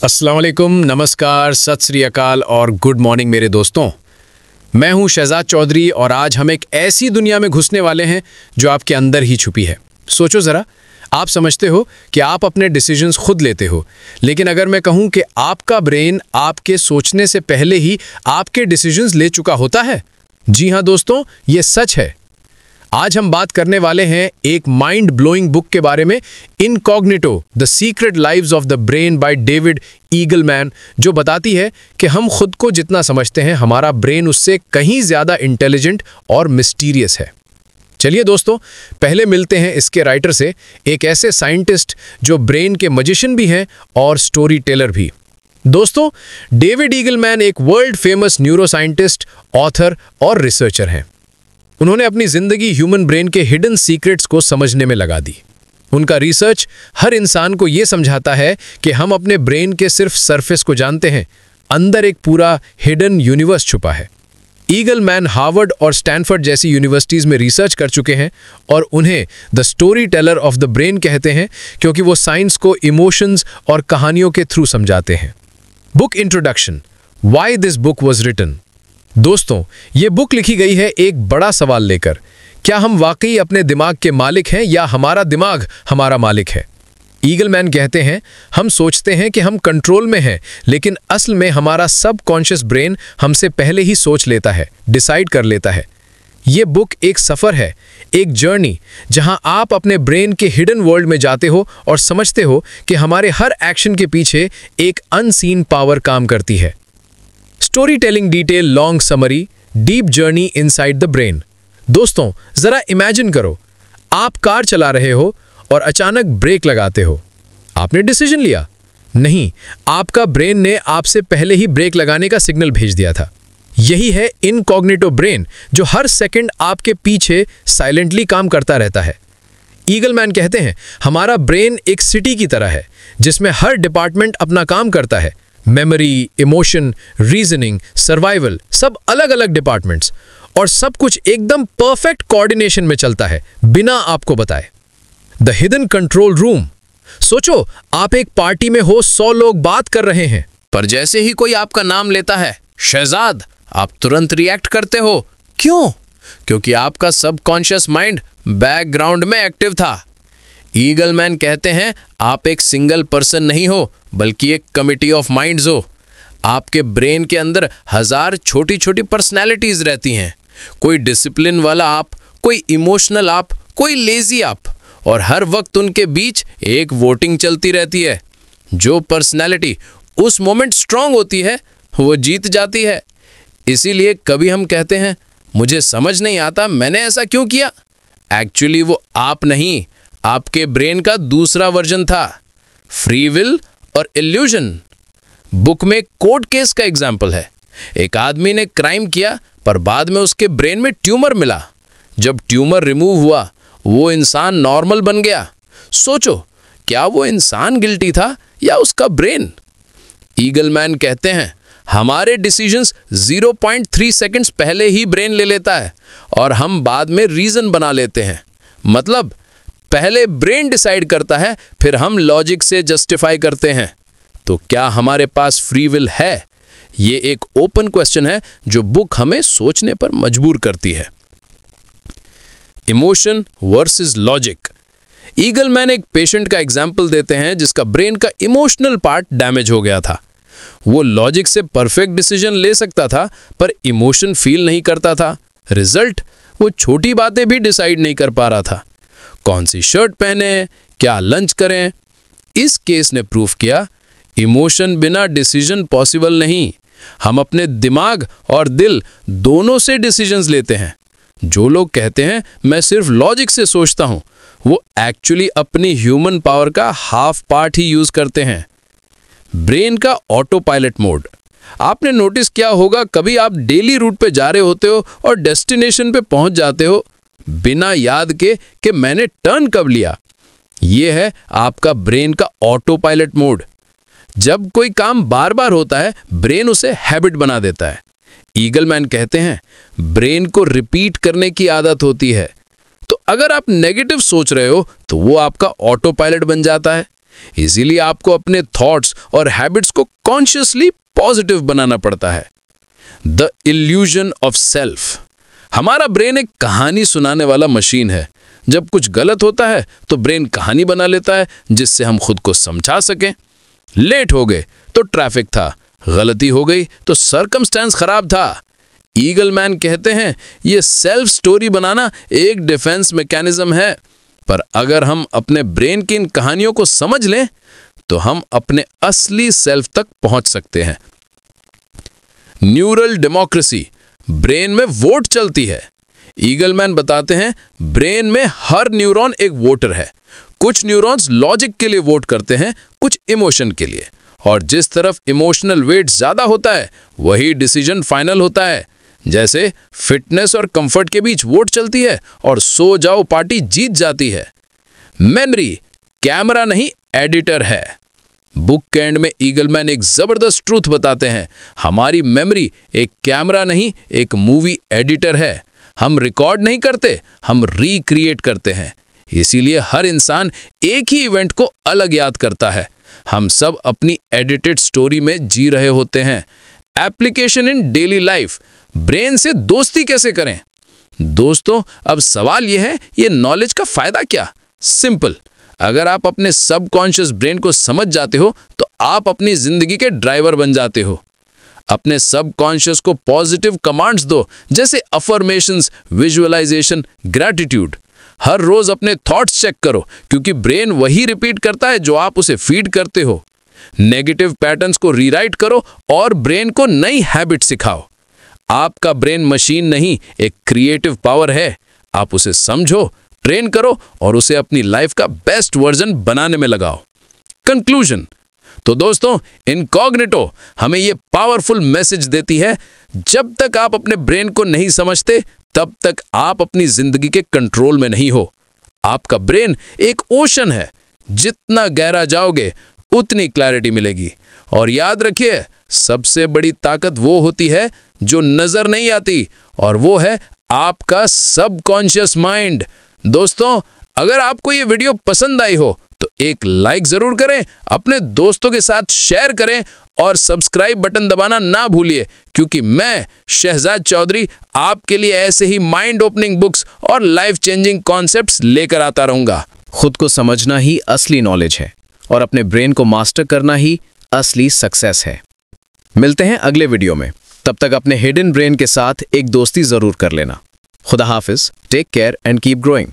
अस्सलाम वालेकुम, नमस्कार, सत श्री अकाल और गुड मॉर्निंग मेरे दोस्तों। मैं हूं शहजाद चौधरी और आज हम एक ऐसी दुनिया में घुसने वाले हैं जो आपके अंदर ही छुपी है। सोचो ज़रा, आप समझते हो कि आप अपने डिसीजंस खुद लेते हो, लेकिन अगर मैं कहूं कि आपका ब्रेन आपके सोचने से पहले ही आपके डिसीजंस ले चुका होता है। जी हाँ दोस्तों, ये सच है। आज हम बात करने वाले हैं एक माइंड ब्लोइंग बुक के बारे में, incognito the secret lives of the brain by David Eagleman, जो बताती है कि हम खुद को जितना समझते हैं हमारा ब्रेन उससे कहीं ज़्यादा इंटेलिजेंट और मिस्टीरियस है। चलिए दोस्तों, पहले मिलते हैं इसके राइटर से, एक ऐसे साइंटिस्ट जो ब्रेन के मजिशियन भी हैं और स्टोरी टेलर भी। दोस्तों, डेविड ईगलमैन एक वर्ल्ड फेमस न्यूरोसाइंटिस्ट, ऑथर और रिसर्चर हैं। उन्होंने अपनी जिंदगी ह्यूमन ब्रेन के हिडन सीक्रेट्स को समझने में लगा दी। उनका रिसर्च हर इंसान को यह समझाता है कि हम अपने ब्रेन के सिर्फ सरफेस को जानते हैं, अंदर एक पूरा हिडन यूनिवर्स छुपा है। ईगलमैन हार्वर्ड और स्टैनफोर्ड जैसी यूनिवर्सिटीज में रिसर्च कर चुके हैं और उन्हें the story teller of the brain कहते हैं, क्योंकि वो साइंस को इमोशंस और कहानियों के थ्रू समझाते हैं। Book introduction, why this book was written. दोस्तों, ये बुक लिखी गई है एक बड़ा सवाल लेकर, क्या हम वाकई अपने दिमाग के मालिक हैं या हमारा दिमाग हमारा मालिक है। ईगलमैन कहते हैं, हम सोचते हैं कि हम कंट्रोल में हैं, लेकिन असल में हमारा सबकॉन्शियस ब्रेन हमसे पहले ही सोच लेता है, डिसाइड कर लेता है। ये बुक एक सफ़र है, एक जर्नी, जहां आप अपने ब्रेन के हिडन वर्ल्ड में जाते हो और समझते हो कि हमारे हर एक्शन के पीछे एक अनसीन पावर काम करती है। Story telling detail long summary, deep journey inside the brain. दोस्तों, जरा इमेजिन करो, आप कार चला रहे हो और अचानक ब्रेक लगाते हो। आपने डिसीजन लिया? नहीं, आपका ब्रेन ने आपसे पहले ही ब्रेक लगाने का सिग्नल भेज दिया था। यही है इनकॉग्निटो ब्रेन, जो हर सेकंड आपके पीछे साइलेंटली काम करता रहता है। ईगलमैन कहते हैं, हमारा ब्रेन एक सिटी की तरह है जिसमें हर डिपार्टमेंट अपना काम करता है। मेमोरी, इमोशन, रीजनिंग, सर्वाइवल, सब अलग अलग डिपार्टमेंट्स, और सब कुछ एकदम परफेक्ट कोऑर्डिनेशन में चलता है बिना आपको बताए। The hidden control room. सोचो, आप एक पार्टी में हो, 100 लोग बात कर रहे हैं, पर जैसे ही कोई आपका नाम लेता है, शहजाद, आप तुरंत रिएक्ट करते हो। क्यों? क्योंकि आपका सबकॉन्शियस माइंड बैकग्राउंड में एक्टिव था। ईगलमैन कहते हैं, आप एक सिंगल पर्सन नहीं हो, बल्कि एक कमिटी ऑफ माइंड्स हो। आपके ब्रेन के अंदर 1000 छोटी छोटी पर्सनैलिटीज रहती हैं। कोई डिसिप्लिन वाला आप, कोई इमोशनल आप, कोई लेजी आप, और हर वक्त उनके बीच एक वोटिंग चलती रहती है। जो पर्सनैलिटी उस मोमेंट स्ट्रांग होती है, वो जीत जाती है। इसीलिए कभी हम कहते हैं, मुझे समझ नहीं आता मैंने ऐसा क्यों किया। एक्चुअली वो आप नहीं, आपके ब्रेन का दूसरा वर्जन था। फ्री विल और इल्यूजन। बुक में कोर्ट केस का एग्जाम्पल है। एक आदमी ने क्राइम किया, पर बाद में उसके ब्रेन में ट्यूमर मिला। जब ट्यूमर रिमूव हुआ, वो इंसान नॉर्मल बन गया। सोचो, क्या वो इंसान गिल्टी था या उसका ब्रेन? ईगलमैन कहते हैं, हमारे डिसीजंस 0.3 सेकंड्स पहले ही ब्रेन ले लेता है और हम बाद में रीजन बना लेते हैं। मतलब पहले ब्रेन डिसाइड करता है, फिर हम लॉजिक से जस्टिफाई करते हैं। तो क्या हमारे पास फ्री विल है? ये एक ओपन क्वेश्चन है जो बुक हमें सोचने पर मजबूर करती है। Emotion versus logic. ईगलमैन एक पेशेंट का एग्जाम्पल देते हैं जिसका ब्रेन का इमोशनल पार्ट डैमेज हो गया था। वो लॉजिक से परफेक्ट डिसीजन ले सकता था, पर इमोशन फील नहीं करता था। रिजल्ट, वो छोटी बातें भी डिसाइड नहीं कर पा रहा था। कौन सी शर्ट पहने, क्या लंच करें। इस केस ने प्रूफ किया, इमोशन बिना डिसीजन पॉसिबल नहीं। हम अपने दिमाग और दिल दोनों से डिसीजंस लेते हैं। जो लोग कहते हैं मैं सिर्फ लॉजिक से सोचता हूं, वो एक्चुअली अपनी ह्यूमन पावर का हाफ पार्ट ही यूज करते हैं। ब्रेन का ऑटो पायलट मोड। आपने नोटिस किया होगा, कभी आप डेली रूट पे जा रहे होते हो और डेस्टिनेशन पे पहुंच जाते हो बिना याद के कि मैंने टर्न कब लिया। यह है आपका ब्रेन का ऑटो पायलट मोड। जब कोई काम बार बार होता है, ब्रेन उसे हैबिट बना देता है। ईगलमैन कहते हैं, ब्रेन को रिपीट करने की आदत होती है। तो अगर आप नेगेटिव सोच रहे हो तो वो आपका ऑटो पायलट बन जाता है। इसीलिए आपको अपने थॉट्स और हैबिट्स को कॉन्शियसली पॉजिटिव बनाना पड़ता है। The illusion of self. हमारा ब्रेन एक कहानी सुनाने वाला मशीन है। जब कुछ गलत होता है तो ब्रेन कहानी बना लेता है जिससे हम खुद को समझा सकें। लेट हो गए तो ट्रैफिक था, गलती हो गई तो सर्कमस्टेंस खराब था। ईगलमैन कहते हैं ये सेल्फ स्टोरी बनाना एक डिफेंस मैकेनिज्म है, पर अगर हम अपने ब्रेन की इन कहानियों को समझ लें तो हम अपने असली सेल्फ तक पहुंच सकते हैं। Neural democracy. ब्रेन में वोट चलती है। ईगलमैन बताते हैं ब्रेन में हर न्यूरॉन एक वोटर है। कुछ न्यूरॉन्स लॉजिक के लिए वोट करते हैं, कुछ इमोशन के लिए, और जिस तरफ इमोशनल वेट ज्यादा होता है वही डिसीजन फाइनल होता है। जैसे फिटनेस और कंफर्ट के बीच वोट चलती है और सो जाओ पार्टी जीत जाती है। मेमोरी कैमरा नहीं एडिटर है। बुक के एंड में ईगलमैन एक जबरदस्त ट्रूथ बताते हैं, हमारी मेमोरी एक कैमरा नहीं एक मूवी एडिटर है। हम रिकॉर्ड नहीं करते, हम रिक्रिएट करते हैं। इसीलिए हर इंसान एक ही इवेंट को अलग याद करता है। हम सब अपनी एडिटेड स्टोरी में जी रहे होते हैं। Application in daily life. Brain से दोस्ती कैसे करें? दोस्तों, अब सवाल यह है, ये नॉलेज का फायदा क्या? सिंपल, अगर आप अपने सबकॉन्शियस ब्रेन को समझ जाते हो तो आप अपनी जिंदगी के ड्राइवर बन जाते हो। अपने सबकॉन्शियस को पॉजिटिव कमांड्स दो, जैसे अफर्मेशंस, विजुअलाइजेशन, ग्रैटिट्यूड। हर रोज अपने थॉट्स चेक करो, क्योंकि ब्रेन वही रिपीट करता है जो आप उसे फीड करते हो। नेगेटिव पैटर्न्स को रीराइट करो और ब्रेन को नई हैबिट सिखाओ। आपका ब्रेन मशीन नहीं, एक क्रिएटिव पावर है। आप उसे समझो, ट्रेन करो और उसे अपनी लाइफ का बेस्ट वर्जन बनाने में लगाओ। कंक्लूजन। तो दोस्तों, इनकॉग्निटो हमें ये पावरफुल मैसेज देती है, जब तक आप अपने ब्रेन को नहीं समझते तब तक आप अपनी जिंदगी के कंट्रोल में नहीं हो। आपका ब्रेन एक ओशन है, जितना गहरा जाओगे उतनी क्लैरिटी मिलेगी। और याद रखिए, सबसे बड़ी ताकत वो होती है जो नजर नहीं आती, और वो है आपका सबकॉन्शियस माइंड। दोस्तों, अगर आपको ये वीडियो पसंद आई हो तो एक लाइक जरूर करें, अपने दोस्तों के साथ शेयर करें और सब्सक्राइब बटन दबाना ना भूलिए, क्योंकि मैं शहजाद चौधरी आपके लिए ऐसे ही माइंड ओपनिंग बुक्स और लाइफ चेंजिंग कॉन्सेप्ट्स लेकर आता रहूंगा। खुद को समझना ही असली नॉलेज है और अपने ब्रेन को मास्टर करना ही असली सक्सेस है। मिलते हैं अगले वीडियो में। तब तक अपने हिडन ब्रेन के साथ एक दोस्ती जरूर कर लेना। खुदा हाफिज, take care and keep growing.